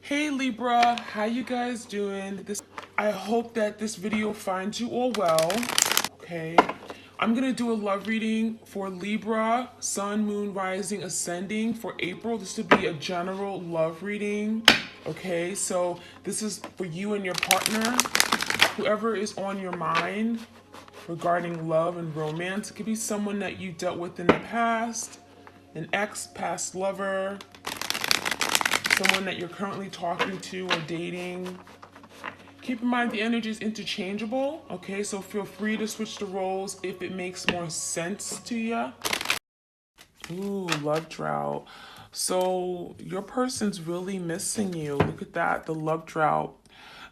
Hey Libra, how you guys doing? I hope that this video finds you all well. Okay, I'm gonna do a love reading for Libra, Sun, Moon, Rising, Ascending for April. This would be a general love reading. Okay, so this is for you and your partner, whoever is on your mind regarding love and romance. It could be someone that you dealt with in the past, an ex, past lover, someone that you're currently talking to or dating. Keep in mind the energy is interchangeable, okay? So feel free to switch the roles if it makes more sense to you. Ooh, love drought. So your person's really missing you. Look at that, the love drought.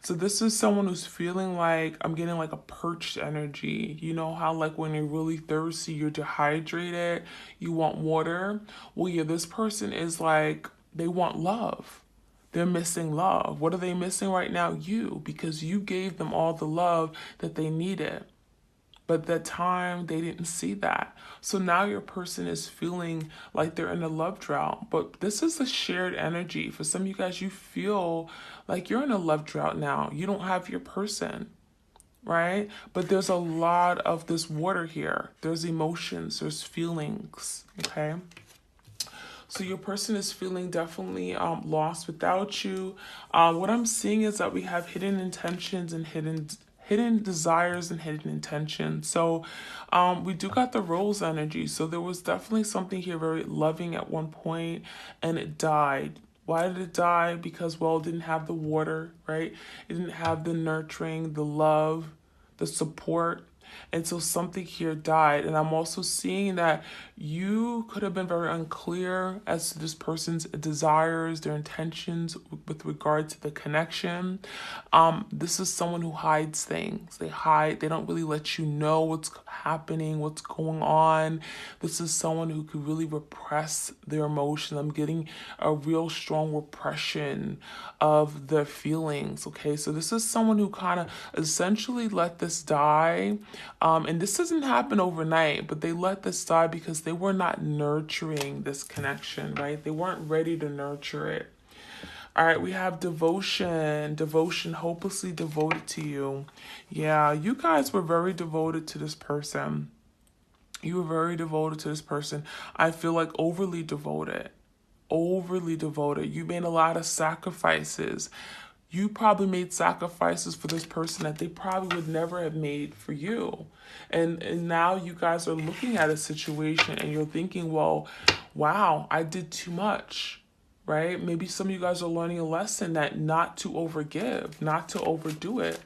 So this is someone who's feeling like, I'm getting like a perched energy. You know how like when you're really thirsty, you're dehydrated, you want water? Well, yeah, this person is like, they want love. They're missing love. What are they missing right now? You, because you gave them all the love that they needed. But at that time, they didn't see that. So now your person is feeling like they're in a love drought. But this is a shared energy. For some of you guys, you feel like you're in a love drought now. You don't have your person, right? But there's a lot of this water here. There's emotions, there's feelings, okay? So your person is feeling definitely lost without you. What I'm seeing is that we have hidden intentions and hidden desires and hidden intentions. So we do got the rose energy. So there was definitely something here very loving at one point and it died. Why did it die? Because, well, it didn't have the water, right? It didn't have the nurturing, the love, the support. And so something here died. And I'm also seeing that you could have been very unclear as to this person's desires, their intentions with regard to the connection. This is someone who hides things. They hide, they don't really let you know what's happening, what's going on. This is someone who could really repress their emotions. I'm getting a real strong repression of their feelings. Okay, so this is someone who kind of essentially let this die. And this doesn't happen overnight, but they let this die because they were not nurturing this connection, right? They weren't ready to nurture it. All right, we have devotion. Devotion, hopelessly devoted to you. Yeah, you guys were very devoted to this person. You were very devoted to this person. I feel like overly devoted. Overly devoted. You made a lot of sacrifices. You probably made sacrifices for this person that they probably would never have made for you. And now you guys are looking at a situation and you're thinking, well, wow, I did too much, right? Maybe some of you guys are learning a lesson that not to overgive, not to overdo it,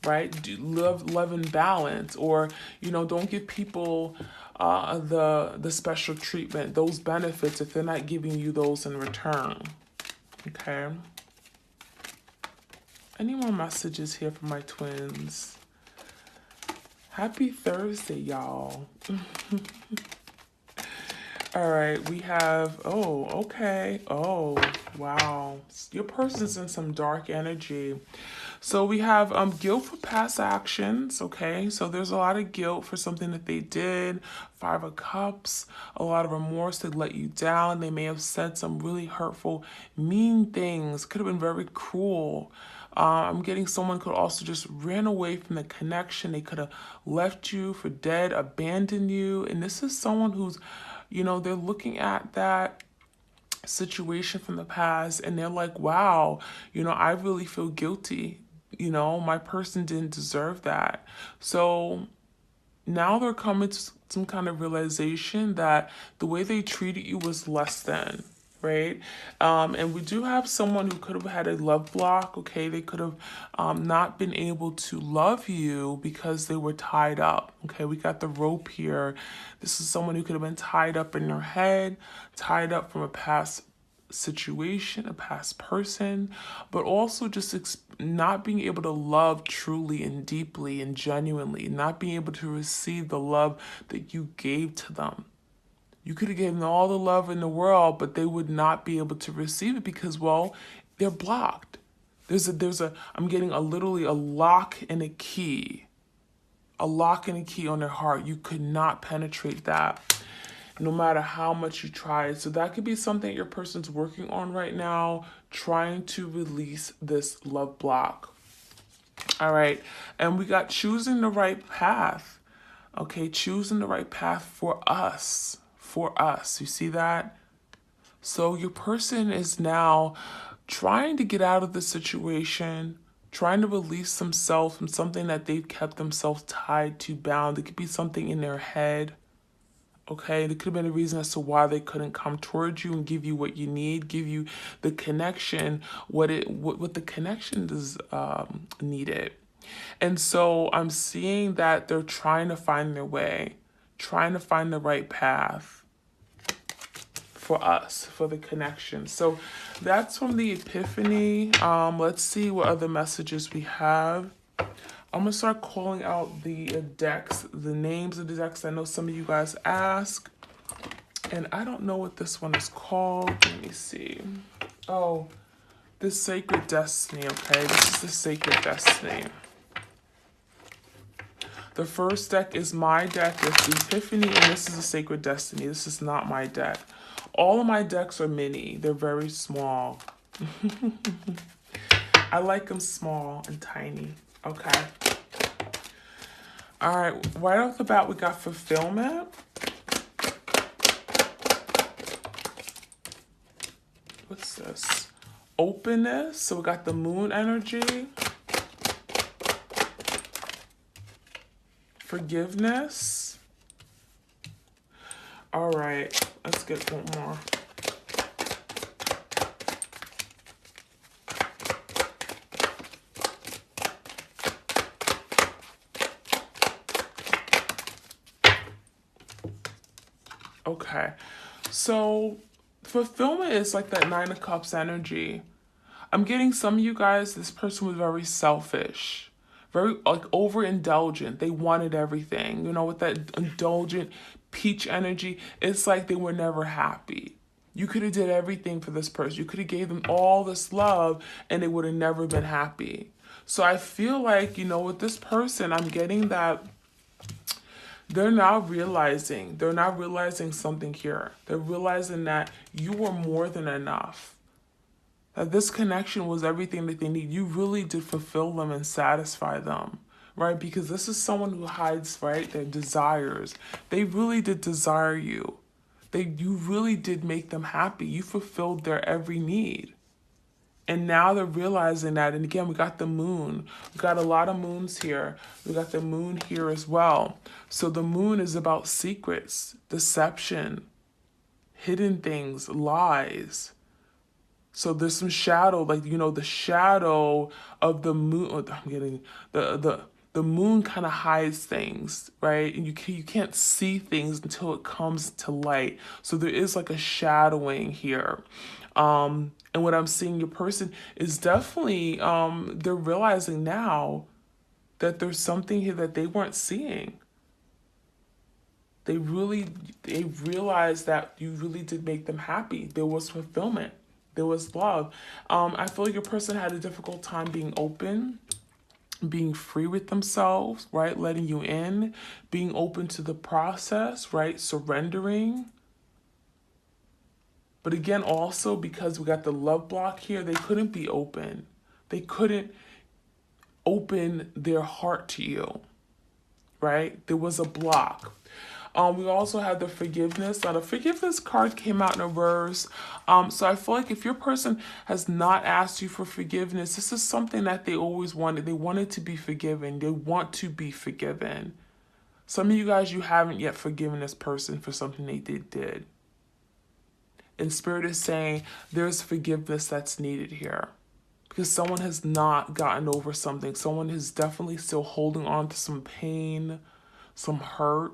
right? Do love and balance, or don't give people the special treatment, those benefits if they're not giving you those in return. Okay. Any more messages here for my twins? Happy Thursday, y'all. All right, we have, oh, okay. Oh, wow. Your person's in some dark energy. So we have guilt for past actions, okay? So there's a lot of guilt for something that they did. 5 of Cups, a lot of remorse. They let you down. They may have said some really hurtful, mean things. Could have been very cruel. I'm getting someone could also just ran away from the connection. They could have left you for dead, abandoned you. And this is someone who's, they're looking at that situation from the past and they're like, wow, I really feel guilty. My person didn't deserve that. So now they're coming to some kind of realization that the way they treated you was less than, right? And we do have someone who could have had a love block, okay? They could have not been able to love you because they were tied up, okay? We got the rope here. This is someone who could have been tied up in their head, tied up from a past situation, a past person, but also just not being able to love truly and deeply and genuinely, not being able to receive the love that you gave to them. You could have given them all the love in the world, but they would not be able to receive it because, well, they're blocked. I'm getting literally a lock and a key. A lock and a key on their heart. You could not penetrate that. no matter how much you try. So that could be something your person's working on right now, trying to release this love block. All right. And we got choosing the right path. Okay. Choosing the right path for us. For us. You see that? So your person is now trying to get out of the situation, trying to release themselves from something that they've kept themselves tied to, bound. It could be something in their head. Okay, it could have been a reason as to why they couldn't come towards you and give you what you need, give you the connection, what the connection is needed. And so I'm seeing that they're trying to find their way, trying to find the right path for us, for the connection. So that's from the Epiphany. Let's see what other messages we have. I'm going to start calling out the decks, the names of the decks. I know some of you guys ask, and I don't know what this one is called. Let me see. Oh, the Sacred Destiny, okay? This is the Sacred Destiny. The first deck is my deck. It's the Epiphany, and this is the Sacred Destiny. This is not my deck. All of my decks are mini. They're very small. I like them small and tiny. Okay. All right. Right off the bat, we got fulfillment. What's this? Openness. So we got the moon energy. Forgiveness. All right. Let's get one more. Okay, so fulfillment is like that Nine of Cups energy. I'm getting some of you guys, this person was very selfish, very like overindulgent. They wanted everything, you know, with that indulgent peach energy. It's like they were never happy. You could have did everything for this person. You could have gave them all this love and they would have never been happy. So I feel like, you know, with this person, I'm getting that they're now realizing something here. They're realizing that you were more than enough. That this connection was everything that they need. You really did fulfill them and satisfy them, right? Because this is someone who hides, right, their desires. They really did desire you. You really did make them happy. You fulfilled their every need. And now they're realizing that. And again, we got the moon. We got a lot of moons here. We got the moon here as well. So the moon is about secrets, deception, hidden things, lies. So there's some shadow, like, you know, the shadow of the moon. I'm getting the moon kind of hides things, right? And you can't see things until it comes to light. So there is like a shadowing here. And what I'm seeing your person is definitely, they're realizing now that there's something here that they weren't seeing. They realized that you really did make them happy. There was fulfillment. There was love. I feel like your person had a difficult time being open, being free with themselves, right? Letting you in, being open to the process, right? Surrendering. But again, also because we got the love block here, they couldn't be open. They couldn't open their heart to you, right? There was a block. We also had the forgiveness. Now, the forgiveness card came out in reverse. So I feel like if your person has not asked you for forgiveness, this is something that they always wanted. They wanted to be forgiven. They want to be forgiven. Some of you guys, you haven't yet forgiven this person for something they did. And Spirit is saying there's forgiveness that's needed here. Because someone has not gotten over something. Someone is definitely still holding on to some pain, some hurt.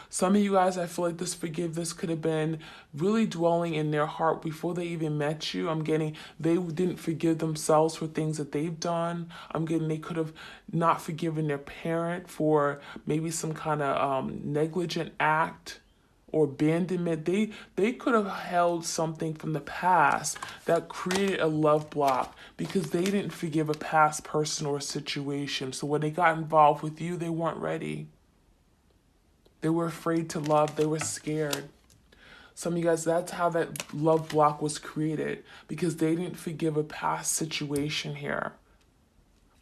Some of you guys, I feel like this forgiveness could have been really dwelling in their heart before they even met you. I'm getting they didn't forgive themselves for things that they've done. I'm getting they could have not forgiven their parent for maybe some kind of negligent act or abandonment. They could have held something from the past that created a love block because they didn't forgive a past person or situation. So when they got involved with you, they weren't ready. They were afraid to love. They were scared. Some of you guys, that's how that love block was created, because they didn't forgive a past situation here.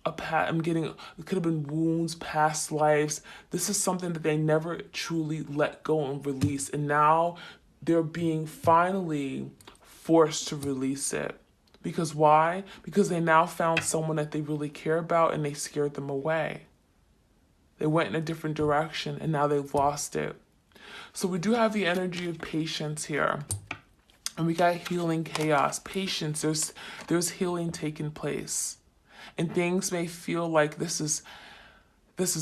I'm getting, it could have been wounds, past lives. This is something that they never truly let go and release. And now they're being finally forced to release it. Because why? Because they now found someone that they really care about and they scared them away. They went in a different direction and now they've lost it. So we do have the energy of patience here. And we got healing chaos. Patience, there's healing taking place. And things may feel like this is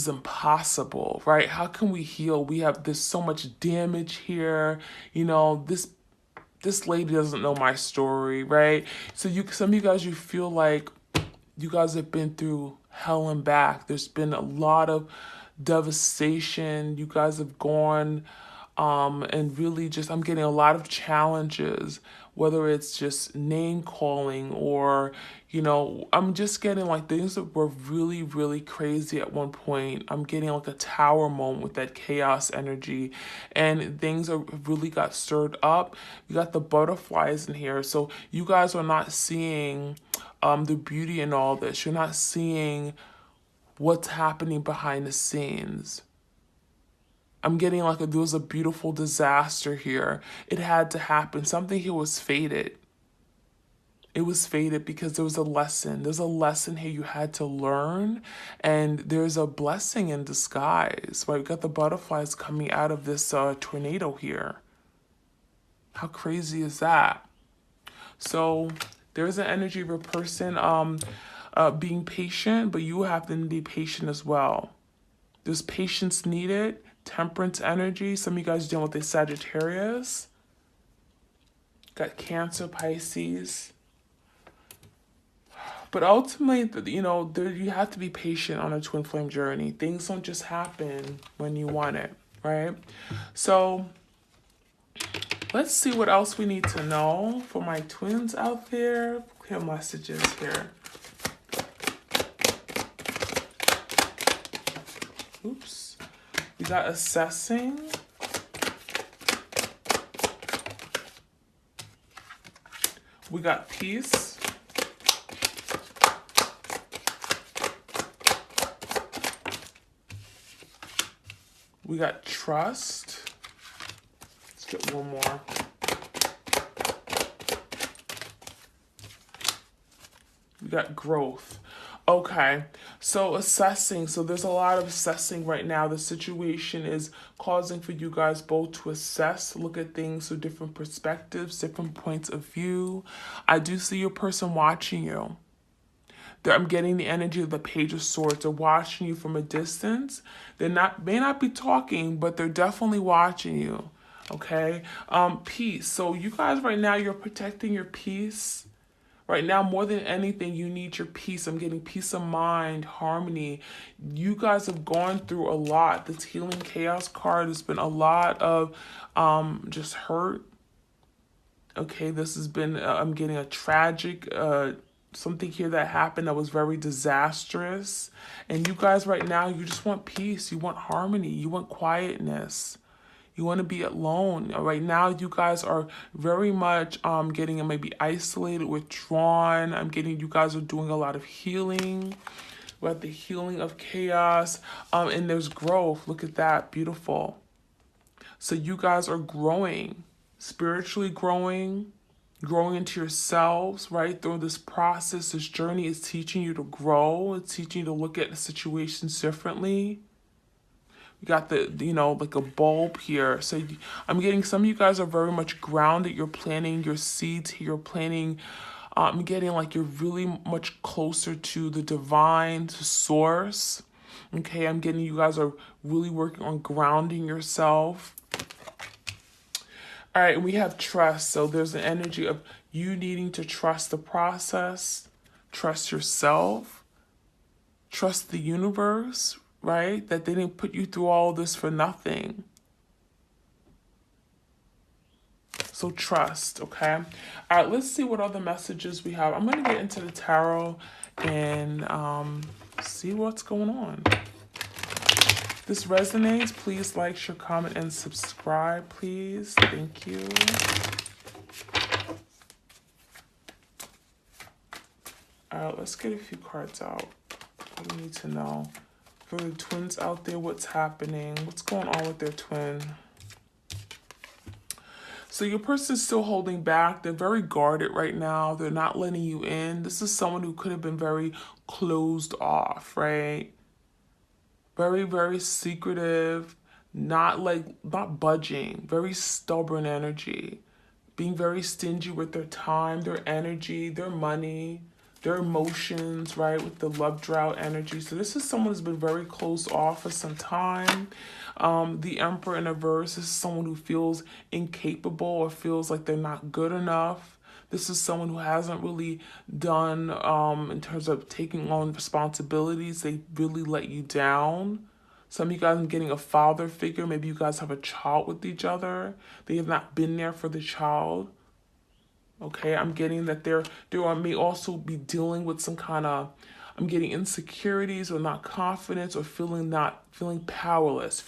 impossible, right? How can we heal? There's so much damage here. You know, this lady doesn't know my story, right? So some of you guys, you feel like you guys have been through hell and back. There's been a lot of devastation. You guys have gone and really just, I'm getting a lot of challenges, whether it's just name calling or, you know, I'm just getting like things that were really, really crazy at one point. I'm getting like a tower moment with that chaos energy, and things are really got stirred up. You got the butterflies in here. So you guys are not seeing the beauty in all this. You're not seeing what's happening behind the scenes. I'm getting like there was a beautiful disaster here. It had to happen. Something here was fated. It was fated because there was a lesson. There's a lesson here you had to learn, and there's a blessing in disguise, right? We got the butterflies coming out of this tornado here. How crazy is that? So there's an energy of a person being patient, but you have to be patient as well. There's patience needed. Temperance energy. Some of you guys dealing with the Sagittarius. Got Cancer, Pisces. But ultimately, you know, you have to be patient on a twin flame journey. Things don't just happen when you want it, right? So let's see what else we need to know for my twins out there. Clear messages here. Oops. We got assessing. We got peace. We got trust. Let's get one more. We got growth. Okay, so assessing. So there's a lot of assessing right now. The situation is causing for you guys both to assess, look at things through different perspectives, different points of view. I do see your person watching you. I'm getting the energy of the Page of Swords. They're watching you from a distance. May not be talking, but they're definitely watching you. Okay, peace. So you guys right now, you're protecting your peace. Right now, more than anything, you need your peace. I'm getting peace of mind, harmony. You guys have gone through a lot. This Healing Chaos card has been a lot of just hurt. Okay, this has been, I'm getting a tragic, something here that happened that was very disastrous. And you guys right now, you just want peace. You want harmony. You want quietness. You want to be alone. Right now, you guys are very much getting maybe isolated, withdrawn. I'm getting you guys are doing a lot of healing. We have the healing of chaos. And there's growth. Look at that. Beautiful. So you guys are growing, spiritually growing into yourselves, right? Through this process, this journey is teaching you to grow. It's teaching you to look at the situations differently. You got the, you know, like a bulb here. So I'm getting some of you guys are very much grounded. You're planting your seeds here. You're planting, I'm getting like you're really much closer to the divine, to source. Okay, I'm getting you guys are really working on grounding yourself. All right, and we have trust. So there's an energy of you needing to trust the process, trust yourself, trust the universe, right? That they didn't put you through all this for nothing. So trust, okay? All right, let's see what other messages we have. I'm going to get into the tarot and see what's going on. this resonates, please like, share, comment, and subscribe, please. Thank you. All right, let's get a few cards out. What do we need to know? For the twins out there, what's happening? What's going on with their twin? So your person's still holding back. They're very guarded right now. They're not letting you in. This is someone who could have been very closed off, right? Very, very secretive, not budging, very stubborn energy, being very stingy with their time, their energy, their money, their emotions, right, with the love drought energy. So this is someone who's been very closed off for some time. The Emperor in reverse is someone who feels incapable or feels like they're not good enough. This is someone who hasn't really done, in terms of taking on responsibilities, they really let you down. Some of you guys are getting a father figure. Maybe you guys have a child with each other. They have not been there for the child. Okay, I'm getting that they may also be dealing with some kind of, I'm getting insecurities or not confidence or feeling powerless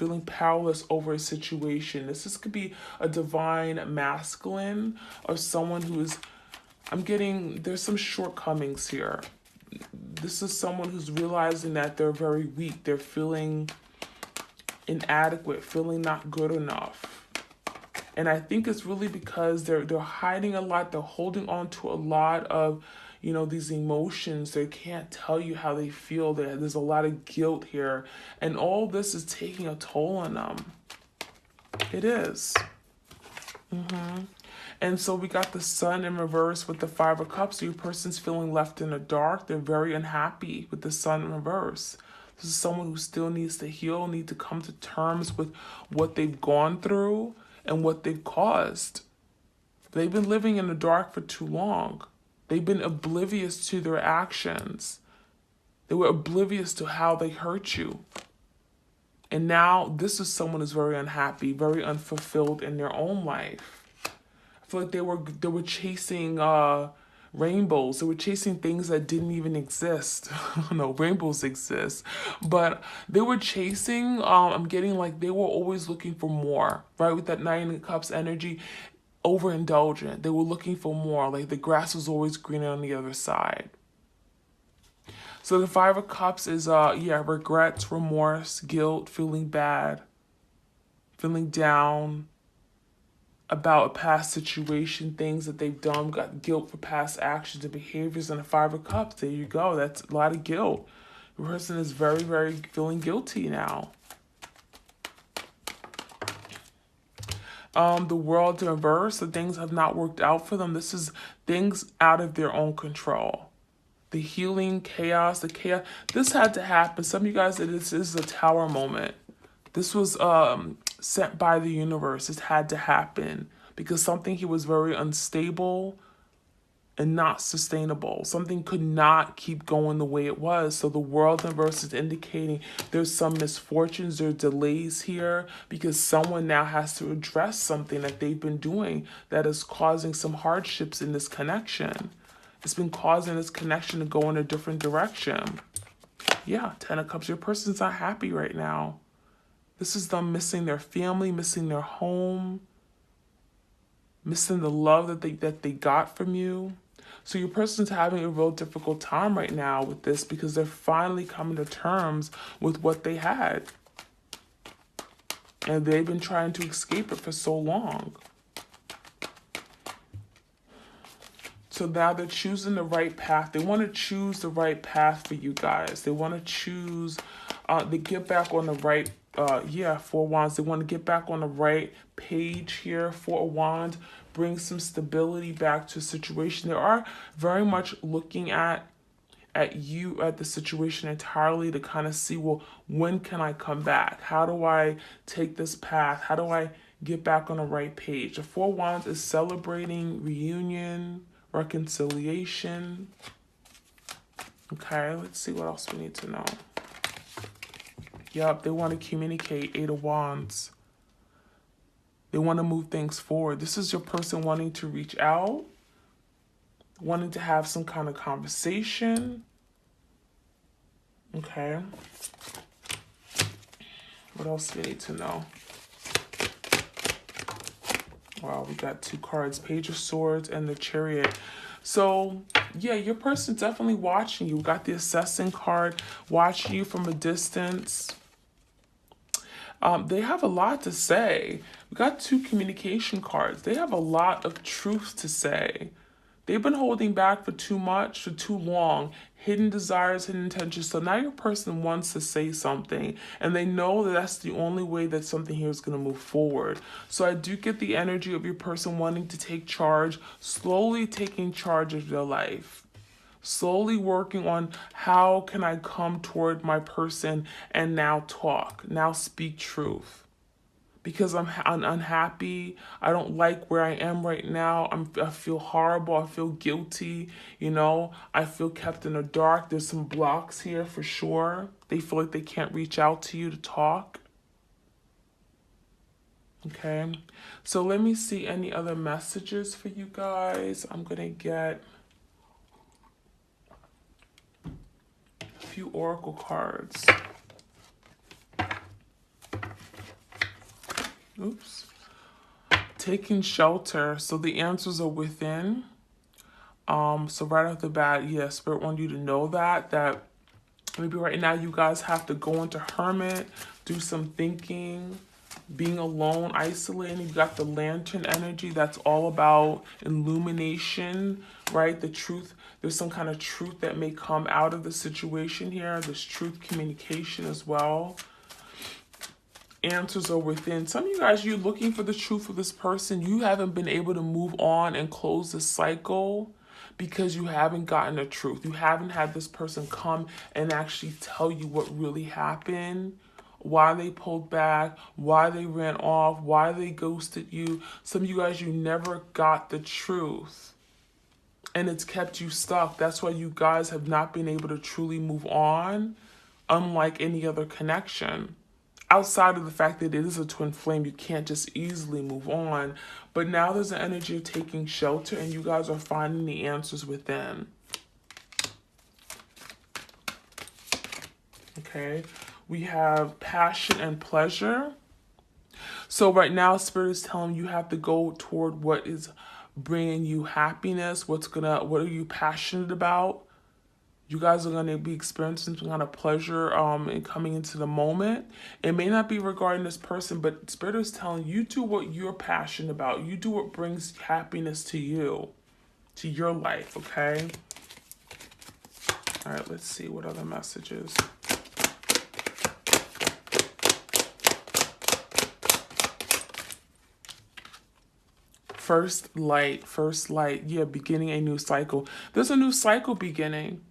over a situation. This could be a divine masculine or someone who is, I'm getting, there's some shortcomings here. This is someone who's realizing that they're very weak. They're feeling inadequate, feeling not good enough. And I think it's really because they're hiding a lot. They're holding on to a lot of, these emotions. They can't tell you how they feel. There's a lot of guilt here. And all this is taking a toll on them. It is. And so we got the Sun in reverse with the Five of Cups. So your person's feeling left in the dark. They're very unhappy with the Sun in reverse. This is someone who still needs to heal, need to come to terms with what they've gone through and what they've caused. They've been living in the dark for too long. They've been oblivious to their actions. They were oblivious to how they hurt you. And now this is someone who's very unhappy, very unfulfilled in their own life. I feel like they were chasing rainbows. They were chasing things that didn't even exist. No, rainbows exist. But they were chasing, I'm getting like they were always looking for more, right? With that Nine of Cups energy, overindulgent. They were looking for more. Like the grass was always greener on the other side. So the Five of Cups is, regrets, remorse, guilt, feeling bad, feeling down about a past situation, things that they've done, got guilt for past actions and behaviors, and the Five of Cups. There you go. That's a lot of guilt. The person is very, very feeling guilty now. The World in reverse, the things have not worked out for them. This is things out of their own control. The healing, chaos, the chaos. This had to happen. Some of you guys, this is a Tower moment. This was sent by the universe. It had to happen because something here was very unstable and not sustainable. Something could not keep going the way it was. So the World in reverse is indicating there's some misfortunes, there's delays here because someone now has to address something that they've been doing that is causing some hardships in this connection. It's been causing this connection to go in a different direction. Yeah, Ten of Cups. Your person's not happy right now. This is them missing their family, missing their home, missing the love that they got from you. So your person's having a real difficult time right now with this because they're finally coming to terms with what they had. And they've been trying to escape it for so long. So now they're choosing the right path. They want to choose the right path for you guys. They want to choose, they get back on the right, Four of Wands. They want to get back on the right page here. Four of Wands, bring some stability back to a situation. They are very much looking at the situation entirely to kind of see, well, when can I come back? How do I take this path? How do I get back on the right page? The Four of Wands is celebrating reunion, reconciliation. Okay, let's see what else we need to know. Yep, they want to communicate. Eight of Wands. They want to move things forward. This is your person wanting to reach out, wanting to have some kind of conversation. Okay. What else do we need to know? Wow, we got 2 cards, Page of Swords and the Chariot. So, yeah, your person's definitely watching you. We got the Assessing card, watching you from a distance. They have a lot to say. We got 2 communication cards. They have a lot of truth to say. They've been holding back for too much, for too long. Hidden desires, hidden intentions. So now your person wants to say something, and they know that that's the only way that something here is going to move forward. So I do get the energy of your person wanting to take charge, slowly taking charge of their life. Slowly working on how can I come toward my person and now talk, now speak truth. Because I'm unhappy. I don't like where I am right now. I feel horrible. I feel guilty. You know, I feel kept in the dark. There's some blocks here for sure. They feel like they can't reach out to you to talk. Okay. So let me see any other messages for you guys. I'm going to get a few oracle cards. Oops. Taking shelter. So the answers are within. So right off the bat, yeah, Spirit wants you to know that maybe right now you guys have to go into hermit, do some thinking, being alone, isolating. You got the lantern energy. That's all about illumination, right? The truth. There's some kind of truth that may come out of the situation here. There's truth communication as well. Answers are within. Some of you guys, you're looking for the truth of this person. You haven't been able to move on and close the cycle because you haven't gotten the truth. You haven't had this person come and actually tell you what really happened, why they pulled back, why they ran off, why they ghosted you. Some of you guys, you never got the truth, and it's kept you stuck. That's why you guys have not been able to truly move on, unlike any other connection. Outside of the fact that it is a twin flame, you can't just easily move on. But now there's an energy of taking shelter, and you guys are finding the answers within. Okay, we have passion and pleasure. So right now, Spirit is telling you have to go toward what is bringing you happiness. What are you passionate about? You guys are going to be experiencing some kind of pleasure in coming into the moment. It may not be regarding this person, but Spirit is telling you do what you're passionate about. You do what brings happiness to you, to your life, okay? All right, let's see what other messages. First light. Yeah, beginning a new cycle. There's a new cycle beginning.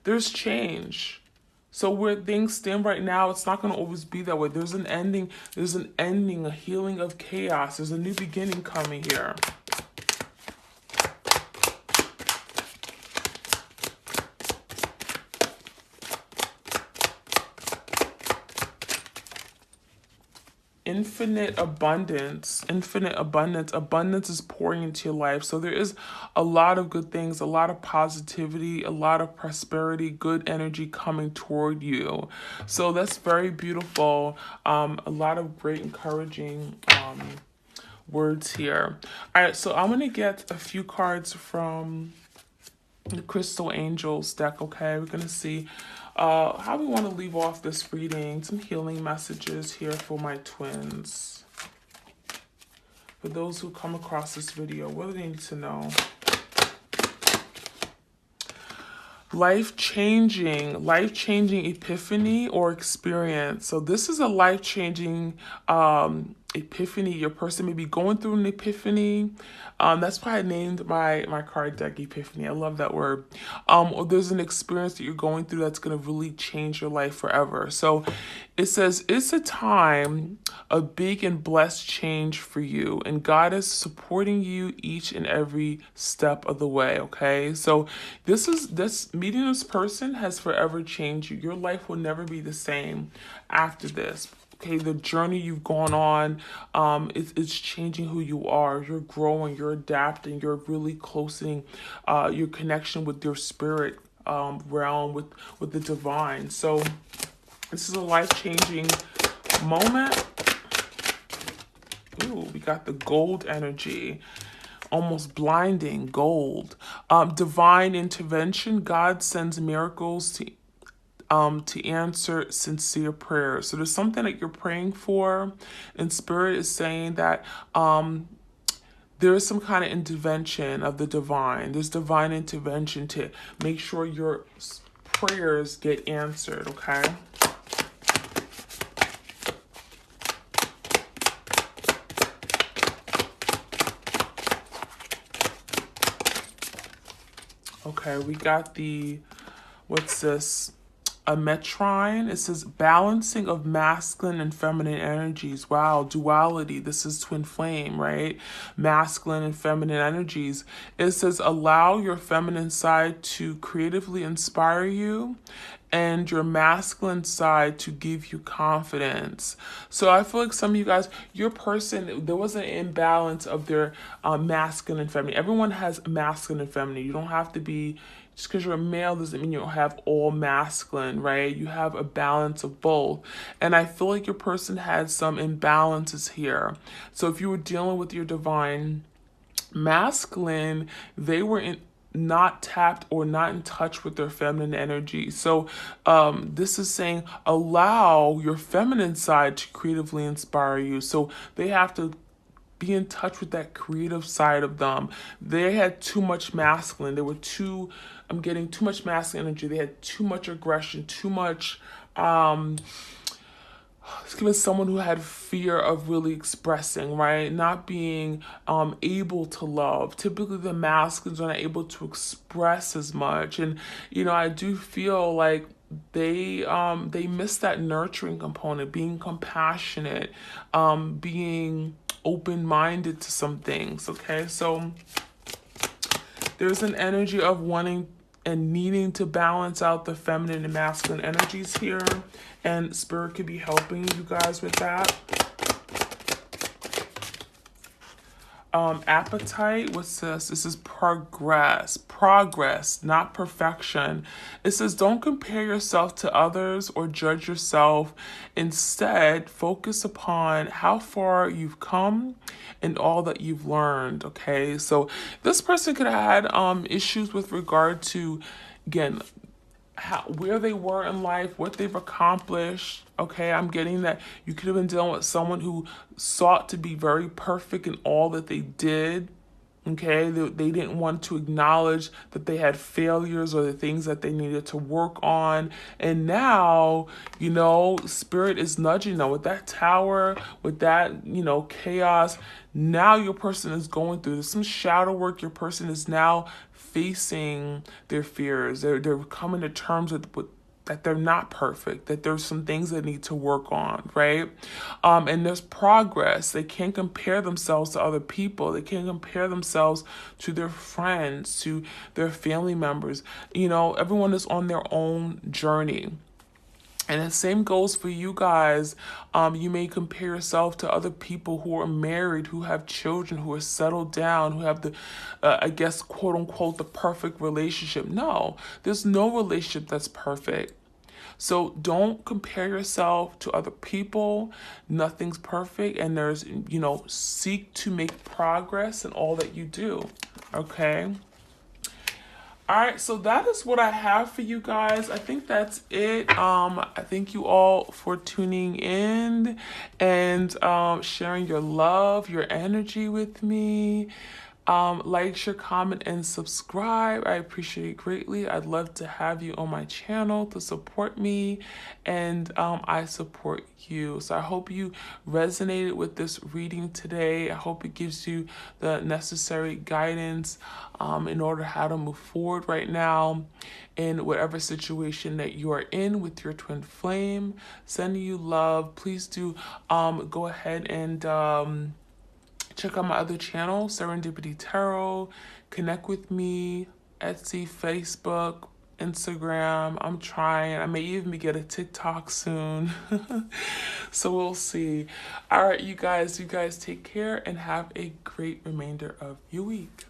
There's change. So where things stand right now, it's not going to always be that way. There's an ending, a healing of chaos. There's a new beginning coming here. Infinite abundance. Abundance is pouring into your life. So there is a lot of good things, a lot of positivity, a lot of prosperity, good energy coming toward you. So that's very beautiful. A lot of great encouraging words here. All right, so I'm going to get a few cards from the Crystal Angels deck, okay? We're going to see how we want to leave off this reading. Some healing messages here for my twins. For those who come across this video, what do they need to know? Life-changing epiphany or experience. So this is a life-changing epiphany. Your person may be going through an epiphany. That's why I named my card deck Epiphany. I love that word. Or there's an experience that you're going through that's going to really change your life forever. So it says it's a time of big and blessed change for you, and God is supporting you each and every step of the way. Okay, so this meeting this person has forever changed you. Your life will never be the same after this. Okay, the journey you've gone on, it's changing who you are. You're growing, you're adapting, you're really closing your connection with your spirit realm, with the divine. So this is a life-changing moment. Ooh, we got the gold energy. Almost blinding gold. Divine intervention. God sends miracles to answer sincere prayers. So there's something that you're praying for, and Spirit is saying that there is some kind of intervention of the divine. There's divine intervention to make sure your prayers get answered, okay? Okay, we got the, what's this? A metrine. It says balancing of masculine and feminine energies. Wow, duality. This is twin flame, right? Masculine and feminine energies. It says allow your feminine side to creatively inspire you and your masculine side to give you confidence. So I feel like some of you guys, your person, there was an imbalance of their masculine and feminine. Everyone has masculine and feminine. You don't have to be, just because you're a male doesn't mean you don't have all masculine, right? You have a balance of both. And I feel like your person had some imbalances here. So if you were dealing with your divine masculine, they were not tapped or not in touch with their feminine energy. So this is saying allow your feminine side to creatively inspire you. So they have to be in touch with that creative side of them. They had too much masculine. They were too, I'm getting too much masculine energy. They had too much aggression, too much, give us someone who had fear of really expressing, right? Not being able to love. Typically the masculines are not able to express as much. And, you know, I do feel like they miss that nurturing component, being compassionate, being open-minded to some things, okay? So there's an energy of wanting and needing to balance out the feminine and masculine energies here, and Spirit could be helping you guys with that. Appetite, what's this? This is progress, not perfection. It says don't compare yourself to others or judge yourself. Instead, focus upon how far you've come and all that you've learned, okay? So this person could have had issues with regard to, again, where they were in life, what they've accomplished. Okay, I'm getting that you could have been dealing with someone who sought to be very perfect in all that they did. Okay, they didn't want to acknowledge that they had failures or the things that they needed to work on. And now, you know, Spirit is nudging them with that tower, with that, you know, chaos. Now your person is going through some shadow work. Your person is now facing their fears. They're coming to terms with that they're not perfect, that there's some things they need to work on, right? And there's progress. They can't compare themselves to other people. They can't compare themselves to their friends, to their family members. You know, everyone is on their own journey. And the same goes for you guys. You may compare yourself to other people who are married, who have children, who are settled down, who have the, I guess, quote unquote, the perfect relationship. No, there's no relationship that's perfect. So don't compare yourself to other people. Nothing's perfect. And there's, you know, seek to make progress in all that you do. Okay. All right, so that is what I have for you guys. I think that's it. I thank you all for tuning in and sharing your love, your energy with me. Like, share, comment, and subscribe. I appreciate it greatly. I'd love to have you on my channel to support me, and I support you. So I hope you resonated with this reading today. I hope it gives you the necessary guidance in order how to move forward right now in whatever situation that you are in with your twin flame. Sending you love. Please do go ahead and check out my other channel, Serendipity Tarot. Connect with me, Etsy, Facebook, Instagram. I'm trying. I may even get a TikTok soon. So we'll see. All right, you guys take care and have a great remainder of your week.